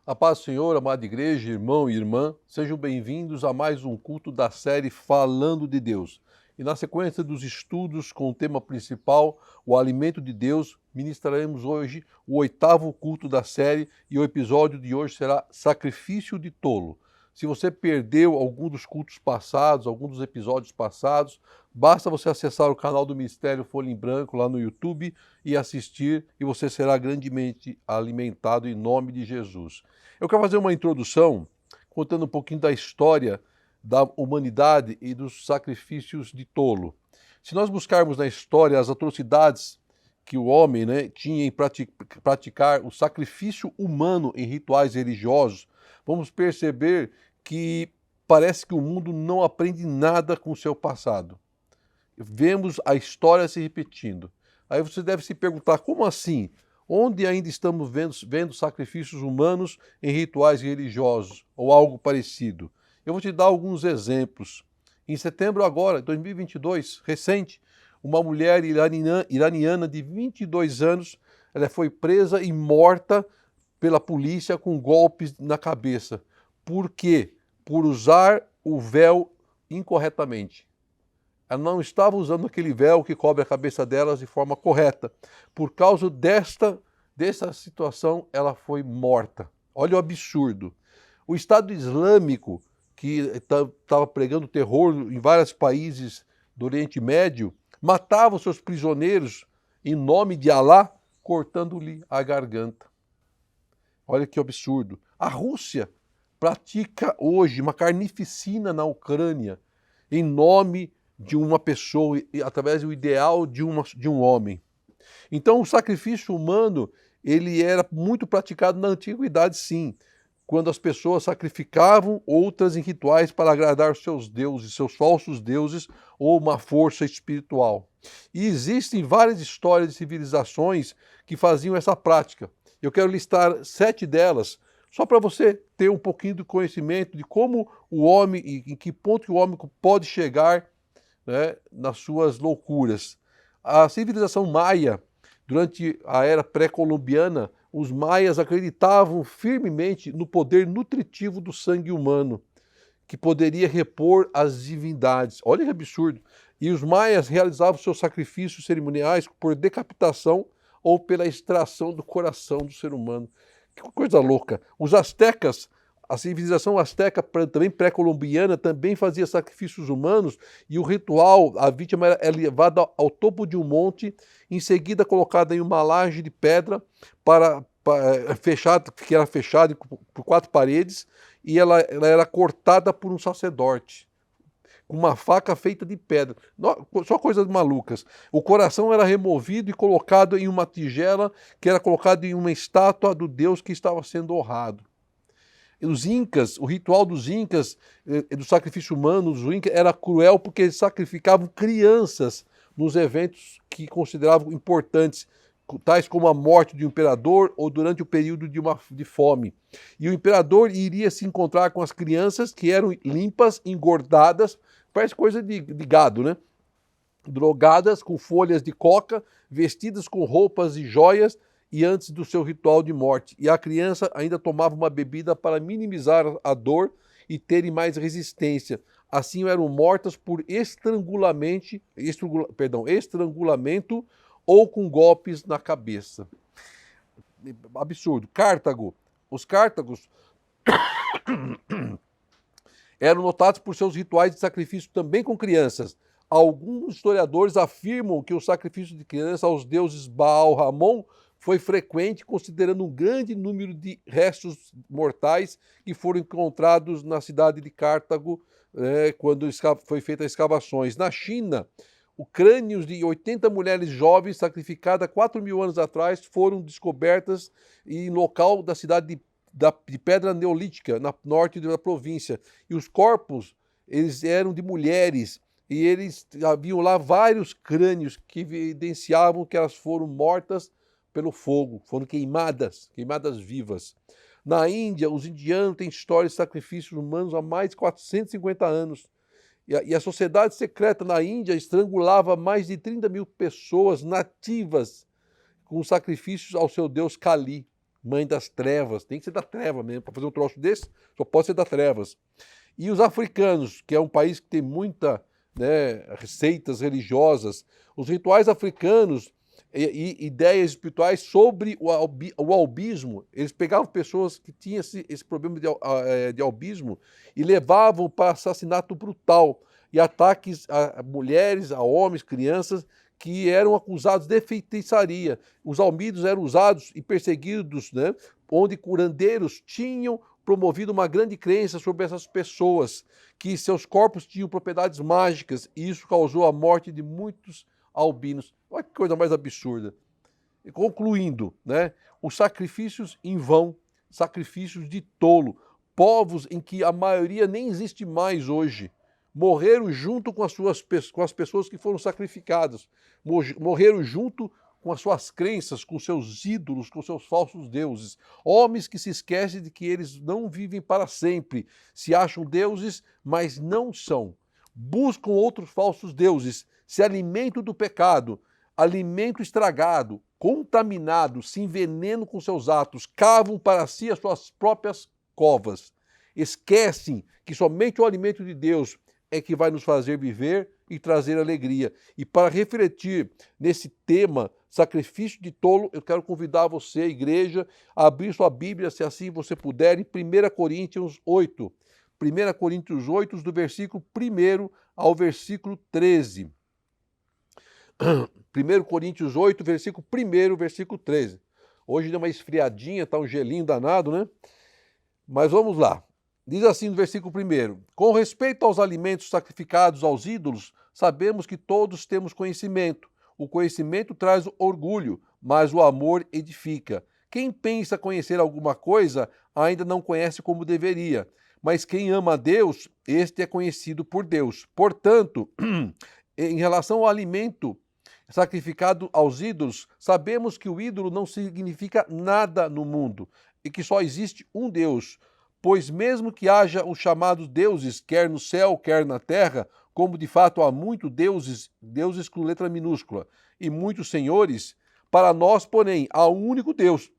A paz do Senhor, amada igreja, irmão e irmã, sejam bem-vindos a mais um culto da série Falando de Deus. E na sequência dos estudos com o tema principal, o alimento de Deus, ministraremos hoje o oitavo culto da série e o episódio de hoje será Sacrifício de Tolo. Se você perdeu algum dos cultos passados, algum dos episódios passados, basta você acessar o canal do Ministério Folha em Branco lá no YouTube e assistir, e você será grandemente alimentado em nome de Jesus. Eu quero fazer uma introdução contando um pouquinho da história da humanidade e dos sacrifícios de tolo. Se nós buscarmos na história as atrocidades que o homem tinha em praticar o sacrifício humano em rituais religiosos, vamos perceber que parece que o mundo não aprende nada com o seu passado. Vemos a história se repetindo. Aí você deve se perguntar, como assim? Onde ainda estamos vendo sacrifícios humanos em rituais religiosos ou algo parecido? Eu vou te dar alguns exemplos. Em setembro agora, 2022, recente, uma mulher iraniana de 22 anos, ela foi presa e morta pela polícia com golpes na cabeça. Por quê? Por usar o véu incorretamente. Ela não estava usando aquele véu que cobre a cabeça delas de forma correta. Por causa dessa situação, ela foi morta. Olha o absurdo. O Estado Islâmico, que estava pregando terror em vários países do Oriente Médio, matava os seus prisioneiros em nome de Alá, cortando-lhe a garganta. Olha que absurdo. A Rússia pratica hoje uma carnificina na Ucrânia em nome de uma pessoa, através do ideal de um homem. Então o sacrifício humano, ele era muito praticado na antiguidade, sim, quando as pessoas sacrificavam outras em rituais para agradar os seus deuses, seus falsos deuses ou uma força espiritual. E existem várias histórias de civilizações que faziam essa prática. Eu quero listar 7 delas, só para você ter um pouquinho de conhecimento de como o homem, e em que ponto que o homem pode chegar, nas suas loucuras. A civilização maia, durante a era pré-colombiana, os maias acreditavam firmemente no poder nutritivo do sangue humano, que poderia repor as divindades. Olha que absurdo. E os maias realizavam seus sacrifícios cerimoniais por decapitação ou pela extração do coração do ser humano. Que coisa louca. Os astecas, a civilização asteca, também pré-colombiana, também fazia sacrifícios humanos, e o ritual, a vítima é levada ao topo de um monte, em seguida colocada em uma laje de pedra que era fechada por 4 paredes, e ela era cortada por um sacerdote com uma faca feita de pedra. Só coisas malucas. O coração era removido e colocado em uma tigela, que era colocado em uma estátua do deus que estava sendo honrado. Os incas, o ritual dos incas, do sacrifício humano, os incas, era cruel porque eles sacrificavam crianças nos eventos que consideravam importantes, tais como a morte do imperador ou durante o período de fome. E o imperador iria se encontrar com as crianças que eram limpas, engordadas, parece coisa de gado, né? Drogadas com folhas de coca, vestidas com roupas e joias, e antes do seu ritual de morte. E a criança ainda tomava uma bebida para minimizar a dor e terem mais resistência. Assim eram mortas por estrangulamento ou com golpes na cabeça. Absurdo. Cartago. Os cártagos eram notados por seus rituais de sacrifício também com crianças. Alguns historiadores afirmam que o sacrifício de crianças aos deuses Baal Ramon foi frequente, considerando um grande número de restos mortais que foram encontrados na cidade de Cartago, quando foi feita as escavações. Na China, os crânios de 80 mulheres jovens sacrificadas 4.000 anos atrás foram descobertas em local da cidade de Pedra Neolítica, na norte da província. E os corpos, eles eram de mulheres, e eles haviam lá vários crânios que evidenciavam que elas foram mortas pelo fogo, foram queimadas vivas. Na Índia, os indianos têm histórias de sacrifícios humanos há mais de 450 anos. E a sociedade secreta na Índia estrangulava mais de 30.000 pessoas nativas com sacrifícios ao seu deus Kali. mãe das trevas. Tem que ser da treva mesmo. Para fazer um troço desse, só pode ser das trevas. E os africanos, que é um país que tem muita, né, receitas religiosas, os rituais africanos e ideias espirituais sobre o albismo. Eles pegavam pessoas que tinham esse problema de albismo e levavam para assassinato brutal e ataques a mulheres, a homens, crianças que eram acusados de feitiçaria. Os albinos eram usados e perseguidos, né, onde curandeiros tinham promovido uma grande crença sobre essas pessoas, que seus corpos tinham propriedades mágicas, e isso causou a morte de muitos albinos. Olha que coisa mais absurda. E concluindo, né, os sacrifícios em vão, sacrifícios de tolo, povos em que a maioria nem existe mais hoje, morreram junto com as pessoas que foram sacrificadas, morreram junto com as suas crenças, com seus ídolos, com seus falsos deuses. Homens que se esquecem de que eles não vivem para sempre, se acham deuses, mas não são. Buscam outros falsos deuses, se alimentam do pecado, alimento estragado, contaminado, se envenenam com seus atos, cavam para si as suas próprias covas. Esquecem que somente o alimento de Deus é que vai nos fazer viver e trazer alegria. E para refletir nesse tema, sacrifício de tolo, eu quero convidar você, igreja, a abrir sua Bíblia, se assim você puder, em 1 Coríntios 8. 1 Coríntios 8, do versículo 1 ao versículo 13. 1 Coríntios 8, versículo 1, versículo 13. Hoje deu uma esfriadinha, tá um gelinho danado, né? Mas vamos lá. Diz assim no versículo 1: Com respeito aos alimentos sacrificados aos ídolos, sabemos que todos temos conhecimento. O conhecimento traz orgulho, mas o amor edifica. Quem pensa conhecer alguma coisa ainda não conhece como deveria. Mas quem ama a Deus, este é conhecido por Deus. Portanto, em relação ao alimento sacrificado aos ídolos, sabemos que o ídolo não significa nada no mundo e que só existe um Deus. Pois mesmo que haja os chamados deuses, quer no céu, quer na terra, como de fato há muitos deuses, deuses com letra minúscula, e muitos senhores, para nós, porém, há um único Deus,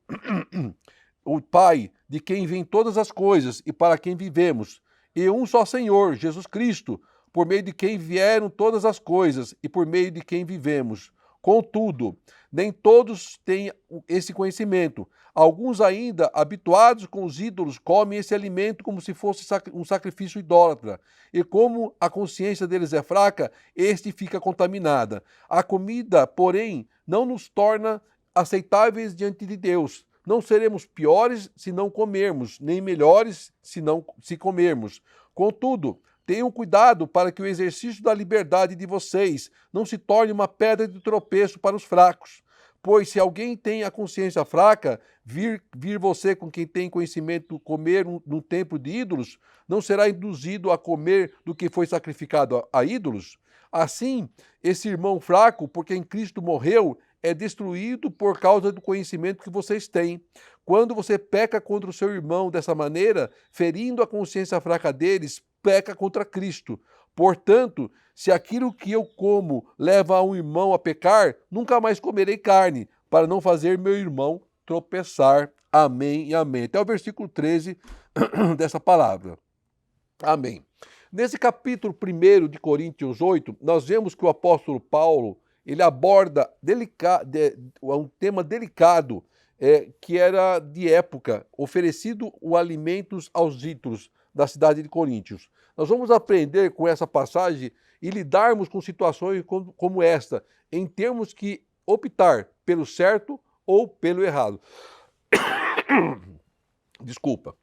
o Pai, de quem vêm todas as coisas e para quem vivemos, e um só Senhor, Jesus Cristo, por meio de quem vieram todas as coisas e por meio de quem vivemos. Contudo, nem todos têm esse conhecimento. Alguns ainda, habituados com os ídolos, comem esse alimento como se fosse um sacrifício idólatra. E como a consciência deles é fraca, este fica contaminada. A comida, porém, não nos torna aceitáveis diante de Deus. Não seremos piores se não comermos, nem melhores se comermos. Contudo, tenham cuidado para que o exercício da liberdade de vocês não se torne uma pedra de tropeço para os fracos. Pois se alguém tem a consciência fraca, vir você com quem tem conhecimento comer no templo de ídolos, não será induzido a comer do que foi sacrificado a ídolos? Assim, esse irmão fraco, por quem Cristo morreu, é destruído por causa do conhecimento que vocês têm. Quando você peca contra o seu irmão dessa maneira, ferindo a consciência fraca deles, peca contra Cristo. Portanto, se aquilo que eu como leva um irmão a pecar, nunca mais comerei carne, para não fazer meu irmão tropeçar. Amém e amém. Até o versículo 13 dessa palavra. Amém. Nesse capítulo 1 de Coríntios 8, nós vemos que o apóstolo Paulo, ele aborda um tema delicado, que era de época, oferecido os alimentos aos ídolos da cidade de Coríntios. Nós vamos aprender com essa passagem e lidarmos com situações como esta, em termos que optar pelo certo ou pelo errado. Desculpa.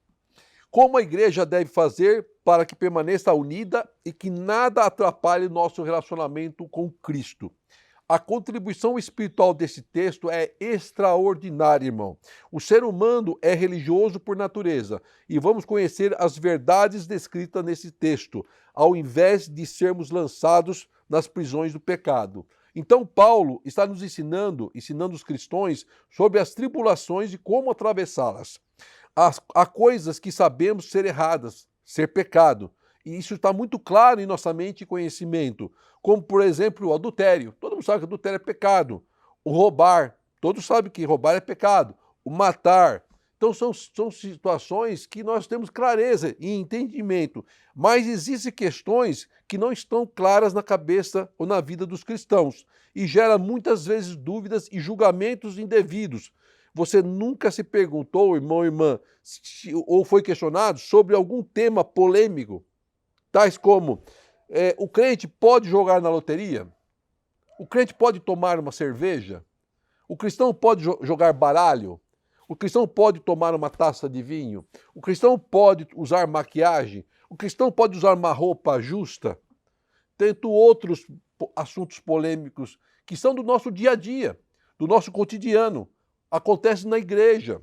Como a igreja deve fazer para que permaneça unida e que nada atrapalhe nosso relacionamento com Cristo? A contribuição espiritual desse texto é extraordinária, irmão. O ser humano é religioso por natureza e vamos conhecer as verdades descritas nesse texto, ao invés de sermos lançados nas prisões do pecado. Então, Paulo está nos ensinando os cristãos sobre as tribulações e como atravessá-las. Há coisas que sabemos ser erradas, ser pecado. E isso está muito claro em nossa mente e conhecimento. Como, por exemplo, o adultério. Todo mundo sabe que adultério é pecado. O roubar. Todos sabem que roubar é pecado. O matar. Então são situações que nós temos clareza e entendimento, mas existem questões que não estão claras na cabeça ou na vida dos cristãos e gera muitas vezes dúvidas e julgamentos indevidos. Você nunca se perguntou, irmão e irmã, ou foi questionado sobre algum tema polêmico, tais como o crente pode jogar na loteria? O crente pode tomar uma cerveja? O cristão pode jogar baralho? O cristão pode tomar uma taça de vinho? O cristão pode usar maquiagem? O cristão pode usar uma roupa justa? Tanto outros assuntos polêmicos que são do nosso dia a dia, do nosso cotidiano, acontecem na igreja.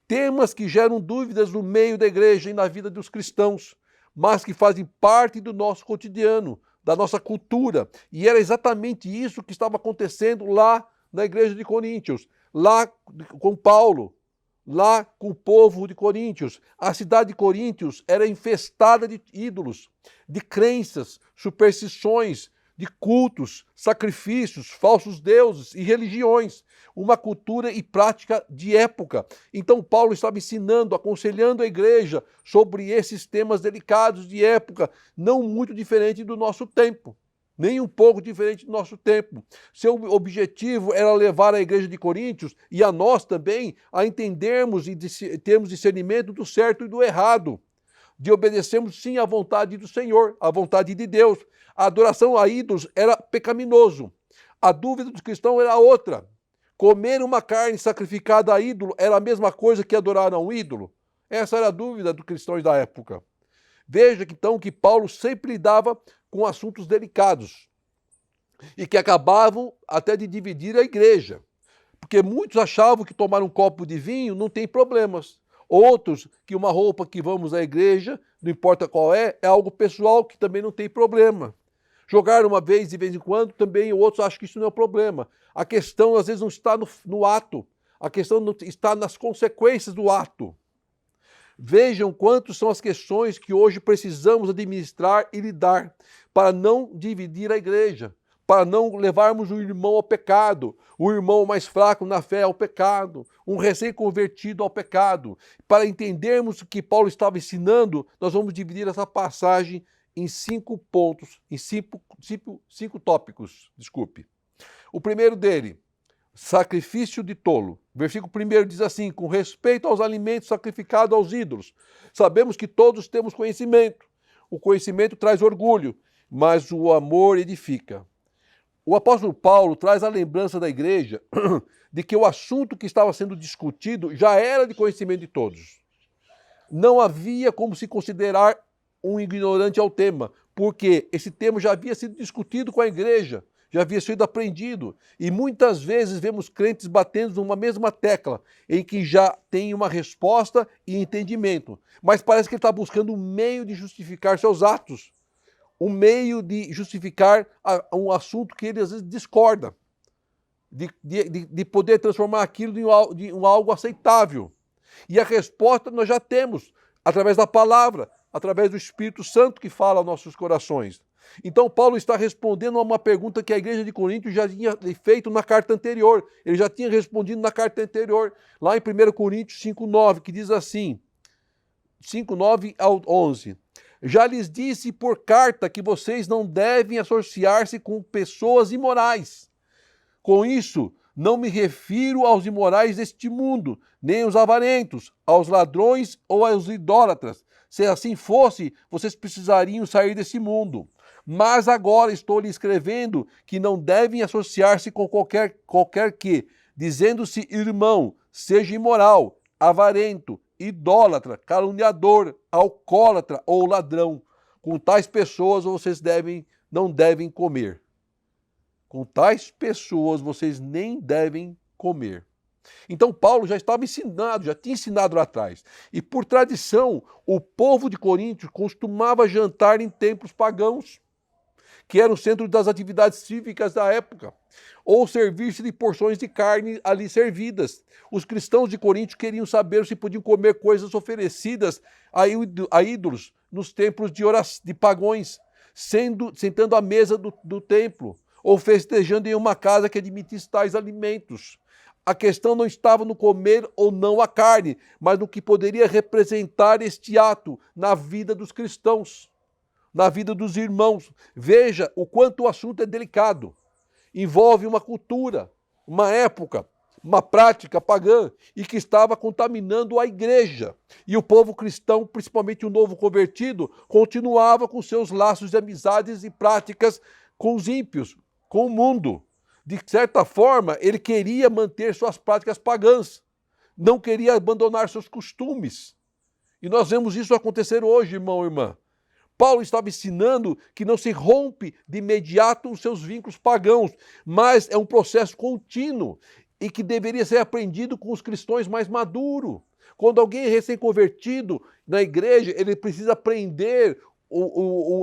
Temas que geram dúvidas no meio da igreja e na vida dos cristãos, mas que fazem parte do nosso cotidiano, da nossa cultura. E era exatamente isso que estava acontecendo lá na igreja de Coríntios, lá com Paulo, lá com o povo de Coríntios. A cidade de Coríntios era infestada de ídolos, de crenças, superstições, de cultos, sacrifícios, falsos deuses e religiões, uma cultura e prática de época. Então Paulo estava ensinando, aconselhando a igreja sobre esses temas delicados de época, não muito diferente do nosso tempo. Nem um pouco diferente do nosso tempo. Seu objetivo era levar a igreja de Coríntios e a nós também a entendermos e termos discernimento do certo e do errado, de obedecermos sim à vontade do Senhor, à vontade de Deus. A adoração a ídolos era pecaminoso. A dúvida dos cristãos era outra. Comer uma carne sacrificada a ídolo era a mesma coisa que adorar a um ídolo? Essa era a dúvida dos cristãos da época. Veja então que Paulo sempre lidava com assuntos delicados e que acabavam até de dividir a igreja, porque muitos achavam que tomar um copo de vinho não tem problemas. Outros que uma roupa que vamos à igreja, não importa qual é algo pessoal que também não tem problema. Jogar uma vez de vez em quando também outros acham que isso não é um problema. A questão às vezes não está no ato, a questão não está nas consequências do ato. Vejam quantas são as questões que hoje precisamos administrar e lidar para não dividir a igreja, para não levarmos o irmão ao pecado, o irmão mais fraco na fé ao pecado, um recém-convertido ao pecado. Para entendermos o que Paulo estava ensinando, nós vamos dividir essa passagem em 5 pontos, em cinco tópicos. O primeiro dele, sacrifício de tolo. Versículo 1 diz assim: com respeito aos alimentos sacrificados aos ídolos, sabemos que todos temos conhecimento. O conhecimento traz orgulho, mas o amor edifica. O apóstolo Paulo traz a lembrança da igreja de que o assunto que estava sendo discutido já era de conhecimento de todos. Não havia como se considerar um ignorante ao tema, porque esse tema já havia sido discutido com a igreja, já havia sido aprendido. E muitas vezes vemos crentes batendo numa mesma tecla, em que já tem uma resposta e entendimento. Mas parece que ele está buscando um meio de justificar seus atos, um meio de justificar um assunto que ele às vezes discorda, de poder transformar aquilo em algo aceitável. E a resposta nós já temos, através da palavra, através do Espírito Santo que fala aos nossos corações. Então Paulo está respondendo a uma pergunta que a igreja de Corinto já tinha feito na carta anterior. Ele já tinha respondido na carta anterior, lá em 1 Coríntios 5,9, que diz assim, 5,9 ao 11. Já lhes disse por carta que vocês não devem associar-se com pessoas imorais. Com isso, não me refiro aos imorais deste mundo, nem aos avarentos, aos ladrões ou aos idólatras. Se assim fosse, vocês precisariam sair desse mundo. Mas agora estou lhe escrevendo que não devem associar-se com qualquer que, dizendo-se irmão, seja imoral, avarento, idólatra, caluniador, alcoólatra ou ladrão. Com tais pessoas vocês não devem comer. Com tais pessoas vocês nem devem comer. Então Paulo já estava ensinado, já tinha ensinado lá atrás. E por tradição, o povo de Corinto costumava jantar em templos pagãos, que era o centro das atividades cívicas da época, ou servir-se de porções de carne ali servidas. Os cristãos de Corinto queriam saber se podiam comer coisas oferecidas a ídolos nos templos de pagões, sentando à mesa do templo, ou festejando em uma casa que admitisse tais alimentos. A questão não estava no comer ou não a carne, mas no que poderia representar este ato na vida dos cristãos, na vida dos irmãos. Veja o quanto o assunto é delicado. Envolve uma cultura, uma época, uma prática pagã e que estava contaminando a igreja. E o povo cristão, principalmente o novo convertido, continuava com seus laços de amizades e práticas com os ímpios, com o mundo. De certa forma, ele queria manter suas práticas pagãs, não queria abandonar seus costumes. E nós vemos isso acontecer hoje, irmão e irmã. Paulo estava ensinando que não se rompe de imediato os seus vínculos pagãos, mas é um processo contínuo e que deveria ser aprendido com os cristãos mais maduros. Quando alguém é recém-convertido na igreja, ele precisa aprender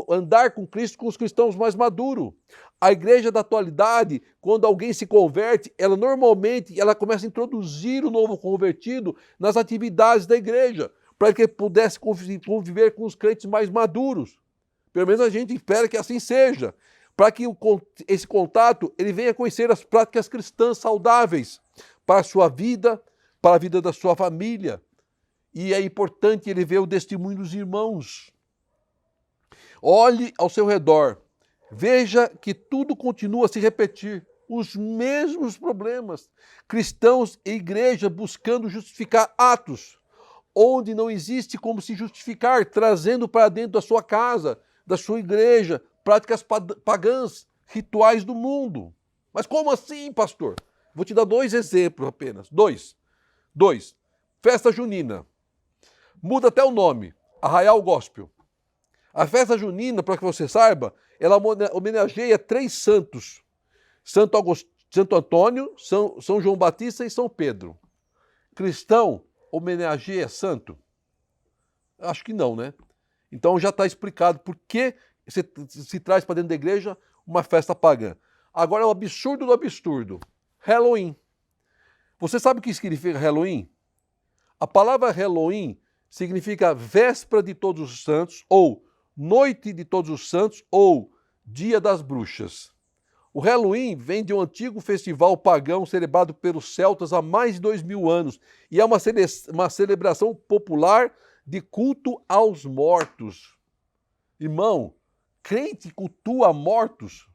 andar com Cristo com os cristãos mais maduros. A igreja da atualidade, quando alguém se converte, ela normalmente começa a introduzir o novo convertido nas atividades da igreja, para que ele pudesse conviver com os crentes mais maduros. Pelo menos a gente espera que assim seja, para que esse contato ele venha conhecer as práticas cristãs saudáveis para a sua vida, para a vida da sua família. E é importante ele ver o testemunho dos irmãos. Olhe ao seu redor, veja que tudo continua a se repetir, os mesmos problemas. Cristãos e igreja buscando justificar atos, onde não existe como se justificar, trazendo para dentro da sua casa, da sua igreja, práticas pagãs, rituais do mundo. Mas como assim, pastor? Vou te dar 2 exemplos apenas. Dois. Festa junina. Muda até o nome, Arraial Gospel. A festa junina, para que você saiba, ela homenageia 3 santos. Santo Antônio, São João Batista e São Pedro. Cristão homenageia santo? Acho que não, né? Então já está explicado por que se traz para dentro da igreja uma festa pagã. Agora é o absurdo do absurdo. Halloween. Você sabe o que significa Halloween? A palavra Halloween significa véspera de todos os santos, ou noite de todos os santos, ou dia das bruxas. O Halloween vem de um antigo festival pagão celebrado pelos celtas há mais de 2000 anos e é uma celebração popular de culto aos mortos. Irmão, crente cultua mortos?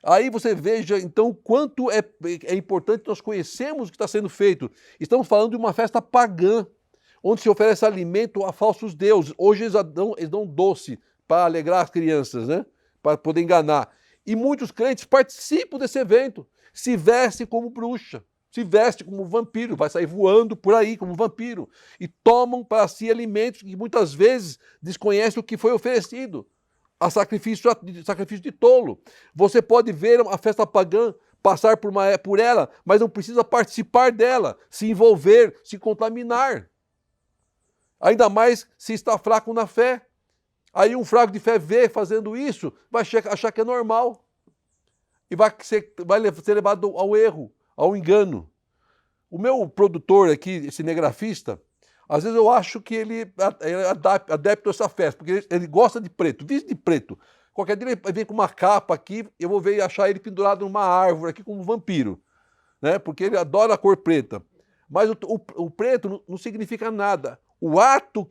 Aí você veja, então, o quanto é importante nós conhecermos o que está sendo feito. Estamos falando de uma festa pagã, onde se oferece alimento a falsos deuses. Hoje eles dão doce para alegrar as crianças, né? Para poder enganar. E muitos crentes participam desse evento, se vestem como bruxa, se vestem como vampiro, vai sair voando por aí como vampiro, e tomam para si alimentos que muitas vezes desconhecem o que foi oferecido, a sacrifício de tolo. Você pode ver a festa pagã, passar por ela, mas não precisa participar dela, se envolver, se contaminar. Ainda mais se está fraco na fé. Aí um fraco de fé vê fazendo isso, vai achar que é normal. E vai ser levado ao erro, ao engano. O meu produtor aqui, esse cinegrafista, às vezes eu acho que ele é adepto a essa festa, porque ele gosta de preto, vive de preto. Qualquer dia ele vem com uma capa aqui, eu vou ver e achar ele pendurado numa árvore aqui como um vampiro, né? Porque ele adora a cor preta. Mas o preto não significa nada. O ato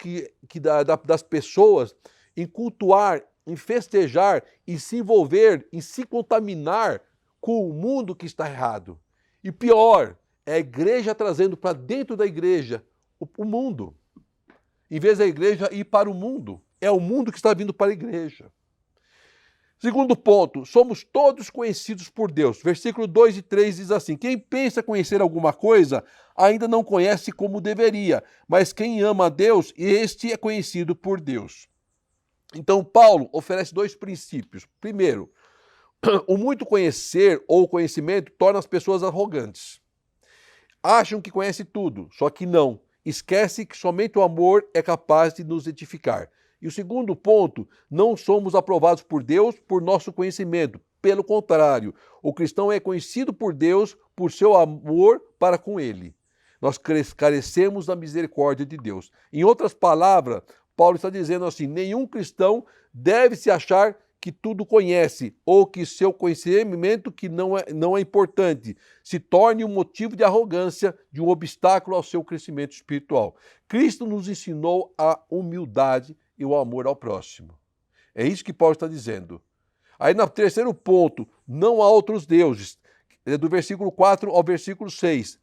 das pessoas em cultuar, em festejar, em se envolver, em se contaminar com o mundo que está errado. E pior, é a igreja trazendo para dentro da igreja o mundo. Em vez da igreja ir para o mundo, é o mundo que está vindo para a igreja. Segundo ponto, somos todos conhecidos por Deus. Versículo 2 e 3 diz assim: quem pensa conhecer alguma coisa, ainda não conhece como deveria, mas quem ama a Deus, este é conhecido por Deus. Então, Paulo oferece 2 princípios. Primeiro, o muito conhecer ou conhecimento torna as pessoas arrogantes. Acham que conhece tudo, só que não. Esquece que somente o amor é capaz de nos edificar. E o segundo ponto, não somos aprovados por Deus por nosso conhecimento. Pelo contrário, o cristão é conhecido por Deus por seu amor para com Ele. Nós carecemos da misericórdia de Deus. Em outras palavras, Paulo está dizendo assim, nenhum cristão deve se achar que tudo conhece, ou que seu conhecimento, que não é importante, se torne um motivo de arrogância, de um obstáculo ao seu crescimento espiritual. Cristo nos ensinou a humildade e o amor ao próximo. É isso que Paulo está dizendo. Aí no terceiro ponto, não há outros deuses, do versículo 4 ao versículo 6.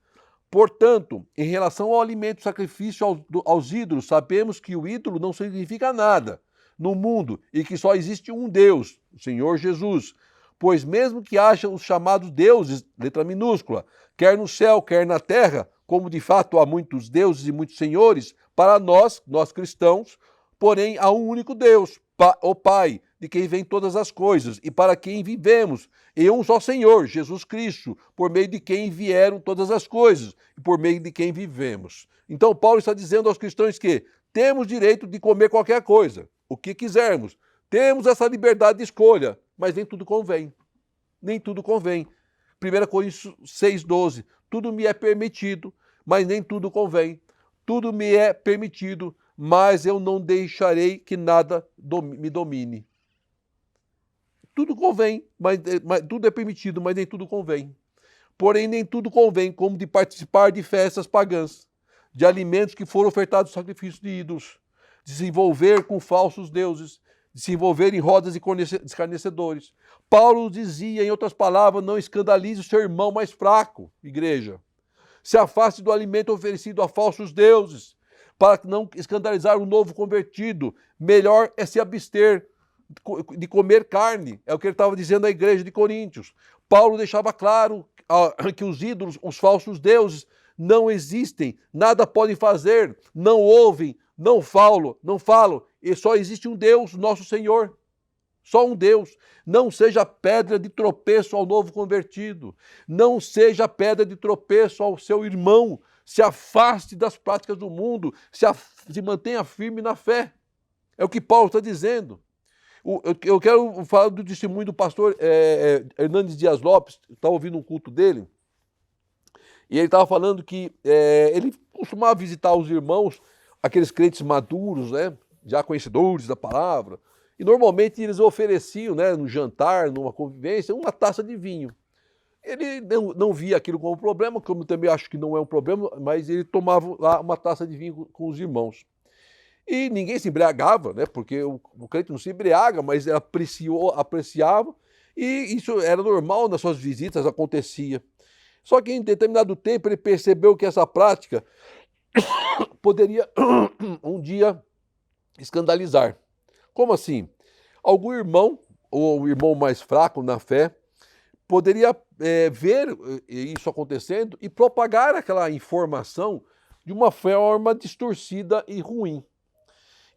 Portanto, em relação ao alimento e sacrifício aos ídolos, sabemos que o ídolo não significa nada no mundo e que só existe um Deus, o Senhor Jesus. Pois mesmo que haja os chamados deuses, letra minúscula, quer no céu, quer na terra, como de fato há muitos deuses e muitos senhores, para nós cristãos, porém há um único Deus, o Pai, de quem vêm todas as coisas, e para quem vivemos, e um só Senhor, Jesus Cristo, por meio de quem vieram todas as coisas, e por meio de quem vivemos. Então Paulo está dizendo aos cristãos que temos direito de comer qualquer coisa, o que quisermos. Temos essa liberdade de escolha, mas nem tudo convém. Nem tudo convém. 1 Coríntios 6,12. Tudo me é permitido, mas nem tudo convém. Tudo me é permitido, mas eu não deixarei que nada me domine. Tudo convém, mas tudo é permitido, mas nem tudo convém. Porém, nem tudo convém, como de participar de festas pagãs, de alimentos que foram ofertados em sacrifício de ídolos, de se envolver com falsos deuses, de se envolver em rodas de escarnecedores. Paulo dizia, em outras palavras, não escandalize o seu irmão mais fraco, igreja. Se afaste do alimento oferecido a falsos deuses, para não escandalizar o novo convertido. Melhor é se abster de comer carne, é o que ele estava dizendo à igreja de Coríntios. Paulo deixava claro que os ídolos, os falsos deuses, não existem, nada podem fazer, não ouvem, não falam, e só existe um Deus, nosso Senhor. Só um Deus. Não seja pedra de tropeço ao novo convertido. Não seja pedra de tropeço ao seu irmão. Se afaste das práticas do mundo, se mantenha firme na fé. É o que Paulo está dizendo. Eu quero falar do testemunho do pastor Hernandes Dias Lopes, estava ouvindo um culto dele, e ele estava falando que ele costumava visitar os irmãos, aqueles crentes maduros, né, já conhecedores da palavra, e normalmente eles ofereciam, né, no jantar, numa convivência, uma taça de vinho. Ele não via aquilo como problema, como eu também acho que não é um problema, mas ele tomava lá uma taça de vinho com os irmãos. E ninguém se embriagava, né? Porque o crente não se embriaga, mas ele apreciava, e isso era normal nas suas visitas, acontecia. Só que em determinado tempo ele percebeu que essa prática poderia um dia escandalizar. Como assim? Algum irmão, ou o irmão mais fraco na fé, poderia ver isso acontecendo e propagar aquela informação de uma forma distorcida e ruim.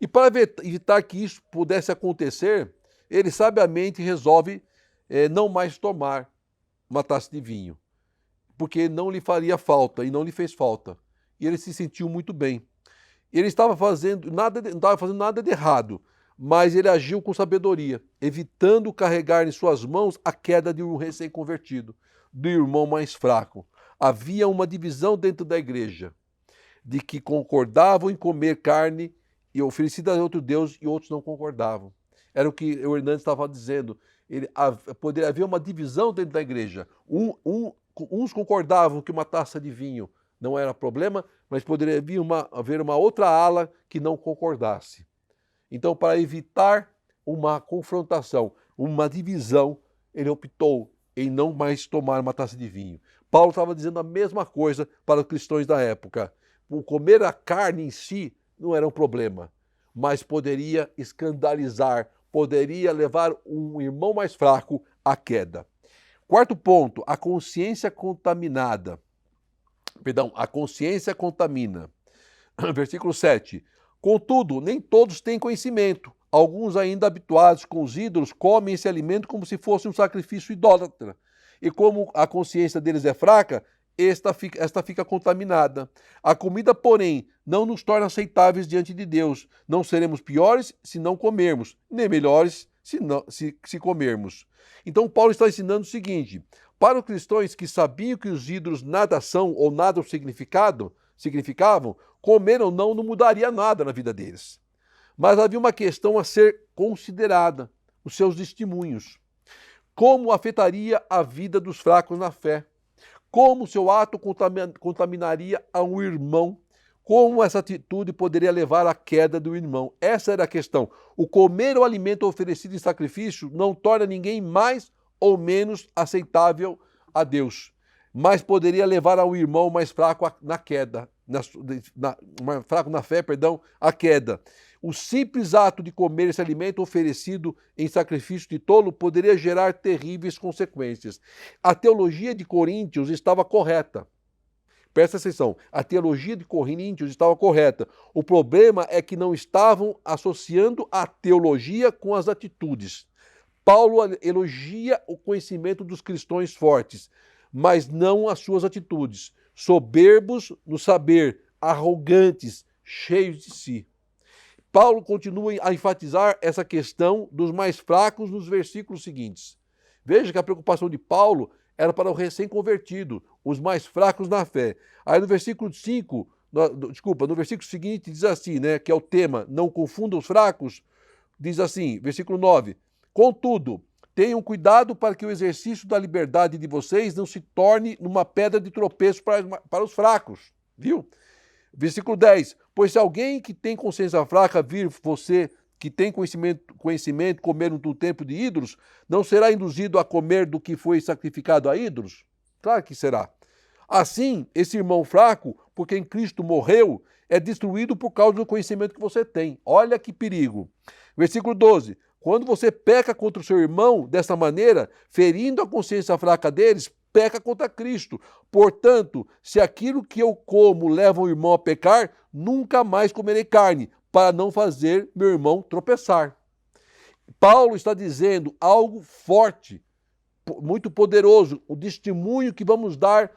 E para evitar que isso pudesse acontecer, ele sabiamente resolve não mais tomar uma taça de vinho, porque não lhe faria falta e não lhe fez falta. E ele se sentiu muito bem. Ele não estava fazendo nada de errado, mas ele agiu com sabedoria, evitando carregar em suas mãos a queda de um recém-convertido, do irmão mais fraco. Havia uma divisão dentro da igreja, de que concordavam em comer carne e oferecida a outro Deus, e outros não concordavam. Era o que o Hernandes estava dizendo. Poderia haver uma divisão dentro da igreja. Uns concordavam que uma taça de vinho não era problema, mas poderia haver uma outra ala que não concordasse. Então, para evitar uma confrontação, uma divisão, ele optou em não mais tomar uma taça de vinho. Paulo estava dizendo a mesma coisa para os cristãos da época. O comer a carne em si não era um problema, mas poderia escandalizar, poderia levar um irmão mais fraco à queda. Quarto ponto, a consciência contaminada. Perdão, a consciência contamina. Versículo 7. Contudo, nem todos têm conhecimento. Alguns ainda habituados com os ídolos comem esse alimento como se fosse um sacrifício idólatra. E como a consciência deles é fraca, esta fica contaminada. A comida, porém, não nos torna aceitáveis diante de Deus. Não seremos piores se não comermos, nem melhores se comermos. Então Paulo está ensinando o seguinte: para os cristãos que sabiam que os ídolos nada são ou nada significavam, comer ou não mudaria nada na vida deles. Mas havia uma questão a ser considerada. os seus testemunhos. Como afetaria a vida dos fracos na fé? Como seu ato contaminaria a um irmão? Como essa atitude poderia levar à queda do irmão? Essa era a questão. O comer o alimento oferecido em sacrifício não torna ninguém mais ou menos aceitável a Deus, mas poderia levar ao irmão mais fraco na queda, mais fraco na fé, à queda. O simples ato de comer esse alimento oferecido em sacrifício de tolo poderia gerar terríveis consequências. A teologia de Coríntios estava correta. Presta atenção, a teologia de Coríntios estava correta. O problema é que não estavam associando a teologia com as atitudes. Paulo elogia o conhecimento dos cristãos fortes, mas não as suas atitudes. Soberbos no saber, arrogantes, cheios de si. Paulo continua a enfatizar essa questão dos mais fracos nos versículos seguintes. Veja que a preocupação de Paulo era para o recém-convertido, os mais fracos na fé. Aí no versículo 5, no versículo seguinte diz assim, né, que é o tema, não confunda os fracos, diz assim, versículo 9, contudo, tenham cuidado para que o exercício da liberdade de vocês não se torne uma pedra de tropeço para os fracos, viu? Versículo 10, pois se alguém que tem consciência fraca vir você que tem conhecimento comer no templo de ídolos, não será induzido a comer do que foi sacrificado a ídolos? Claro que será. Assim, esse irmão fraco, por quem Cristo morreu, é destruído por causa do conhecimento que você tem. Olha que perigo. Versículo 12. Quando você peca contra o seu irmão dessa maneira, ferindo a consciência fraca deles, peca contra Cristo. Portanto, se aquilo que eu como leva o irmão a pecar, nunca mais comerei carne, para não fazer meu irmão tropeçar. Paulo está dizendo algo forte, muito poderoso, o testemunho que vamos dar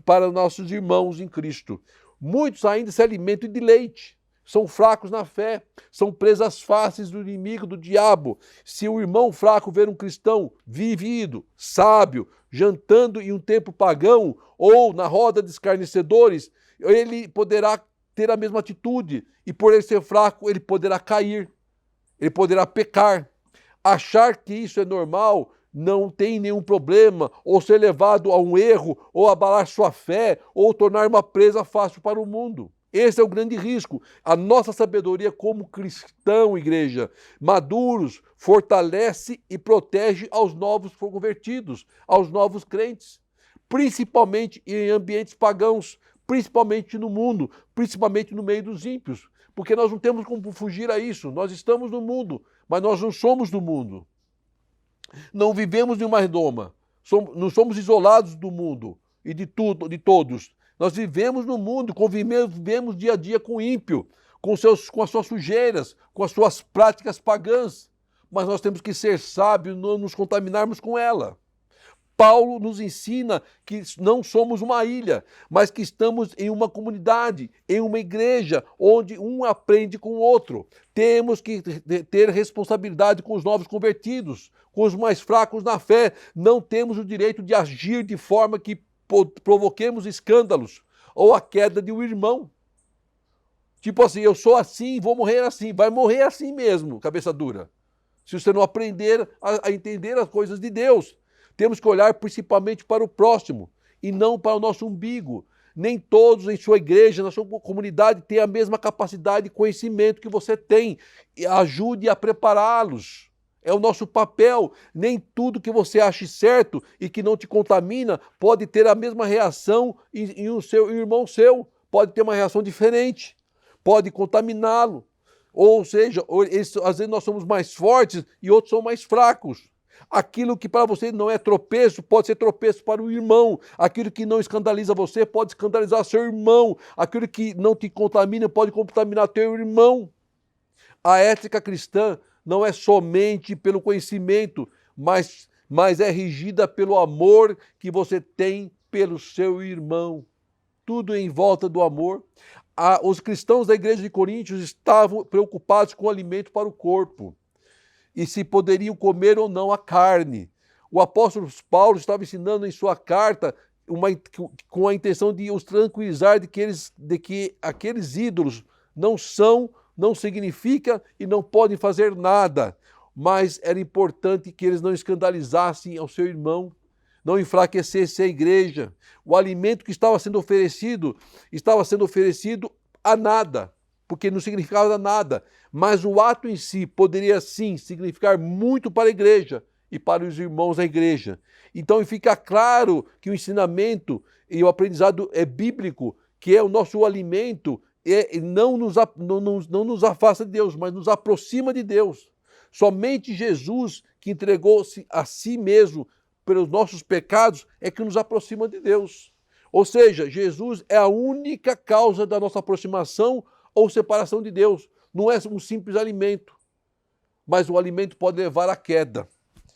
para nossos irmãos em Cristo. Muitos ainda se alimentam de leite, são fracos na fé, são presas fáceis do inimigo, do diabo. Se o irmão fraco ver um cristão vivido, sábio, jantando em um templo pagão ou na roda de escarnecedores, ele poderá ter a mesma atitude e por ele ser fraco, ele poderá cair, ele poderá pecar. Achar que isso é normal, não tem nenhum problema, ou ser levado a um erro, ou abalar sua fé, ou tornar uma presa fácil para o mundo. Esse é o grande risco. A nossa sabedoria como cristão, igreja, maduros, fortalece e protege aos novos convertidos, aos novos crentes, principalmente em ambientes pagãos, principalmente no mundo, principalmente no meio dos ímpios, porque nós não temos como fugir a isso. Nós estamos no mundo, mas nós não somos do mundo. Não vivemos em uma redoma, não somos isolados do mundo e de tudo, de todos. Nós vivemos no mundo, convivemos dia a dia com o ímpio, com as suas sujeiras, com as suas práticas pagãs, mas nós temos que ser sábios, não nos contaminarmos com ela. Paulo nos ensina que não somos uma ilha, mas que estamos em uma comunidade, em uma igreja, onde um aprende com o outro. Temos que ter responsabilidade com os novos convertidos, com os mais fracos na fé. Não temos o direito de agir de forma que provoquemos escândalos ou a queda de um irmão. Tipo assim, eu sou assim, vou morrer assim. Vai morrer assim mesmo, cabeça dura. Se você não aprender a entender as coisas de Deus. Temos que olhar principalmente para o próximo e não para o nosso umbigo. Nem todos em sua igreja, na sua comunidade, têm a mesma capacidade e conhecimento que você tem. Ajude a prepará-los. É o nosso papel. Nem tudo que você ache certo e que não te contamina pode ter a mesma reação em um irmão seu. Pode ter uma reação diferente. Pode contaminá-lo. Ou seja, às vezes nós somos mais fortes e outros são mais fracos. Aquilo que para você não é tropeço, pode ser tropeço para o irmão. Aquilo que não escandaliza você, pode escandalizar seu irmão. Aquilo que não te contamina, pode contaminar teu irmão. A ética cristã não é somente pelo conhecimento, mas é regida pelo amor que você tem pelo seu irmão. Tudo em volta do amor. Os cristãos da igreja de Coríntios estavam preocupados com o alimento para o corpo. E se poderiam comer ou não a carne. O apóstolo Paulo estava ensinando em sua carta com a intenção de os tranquilizar de que aqueles ídolos não significam e não podem fazer nada. mas era importante que eles não escandalizassem ao seu irmão, não enfraquecesse a igreja. O alimento que estava sendo oferecido a nada, porque não significava nada, mas o ato em si poderia sim significar muito para a igreja e para os irmãos da igreja. Então fica claro que o ensinamento e o aprendizado é bíblico, que é o nosso alimento, não nos afasta de Deus, mas nos aproxima de Deus. Somente Jesus, que entregou-se a si mesmo pelos nossos pecados, é que nos aproxima de Deus. Ou seja, Jesus é a única causa da nossa aproximação ou separação de Deus. Não é um simples alimento, mas o alimento pode levar à queda.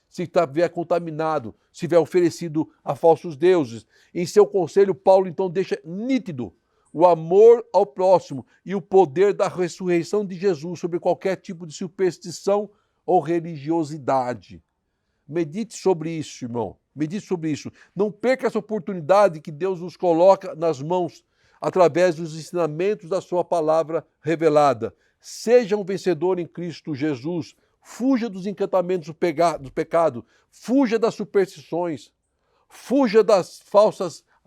Se estiver contaminado, se estiver oferecido a falsos deuses. Em seu conselho, Paulo então deixa nítido o amor ao próximo e o poder da ressurreição de Jesus sobre qualquer tipo de superstição ou religiosidade. Medite sobre isso, irmão. Medite sobre isso. Não perca essa oportunidade que Deus nos coloca nas mãos através dos ensinamentos da sua palavra revelada. Seja um vencedor em Cristo Jesus. Fuja dos encantamentos do pecado. Fuja das superstições. Fuja das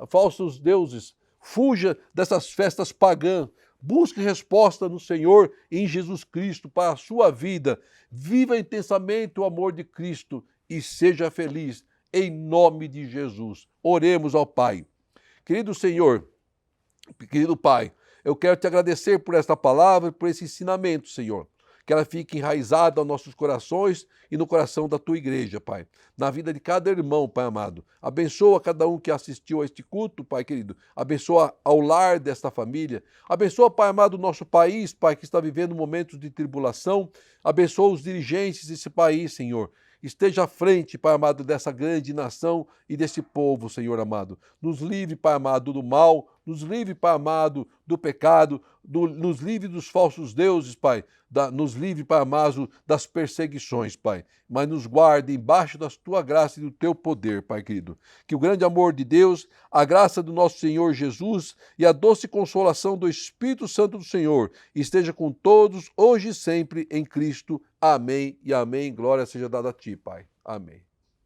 falsos deuses. Fuja dessas festas pagãs. Busque resposta no Senhor e em Jesus Cristo para a sua vida. Viva intensamente o amor de Cristo e seja feliz em nome de Jesus. Oremos ao Pai. Querido Senhor, querido Pai, eu quero te agradecer por esta palavra e por esse ensinamento, Senhor. Que ela fique enraizada aos nossos corações e no coração da tua igreja, Pai. Na vida de cada irmão, Pai amado. Abençoa cada um que assistiu a este culto, Pai querido. Abençoa ao lar desta família. Abençoa, Pai amado, o nosso país, Pai, que está vivendo momentos de tribulação. Abençoa os dirigentes desse país, Senhor. Esteja à frente, Pai amado, dessa grande nação e desse povo, Senhor amado. Nos livre, Pai amado, do mal, nos livre, Pai amado, do pecado, nos livre dos falsos deuses, Pai. Nos livre, Pai amado, das perseguições, Pai. Mas nos guarde embaixo da tua graça e do teu poder, Pai querido. Que o grande amor de Deus, a graça do nosso Senhor Jesus e a doce consolação do Espírito Santo do Senhor esteja com todos, hoje e sempre, em Cristo. Amém e amém. Glória seja dada a ti, Pai. Amém.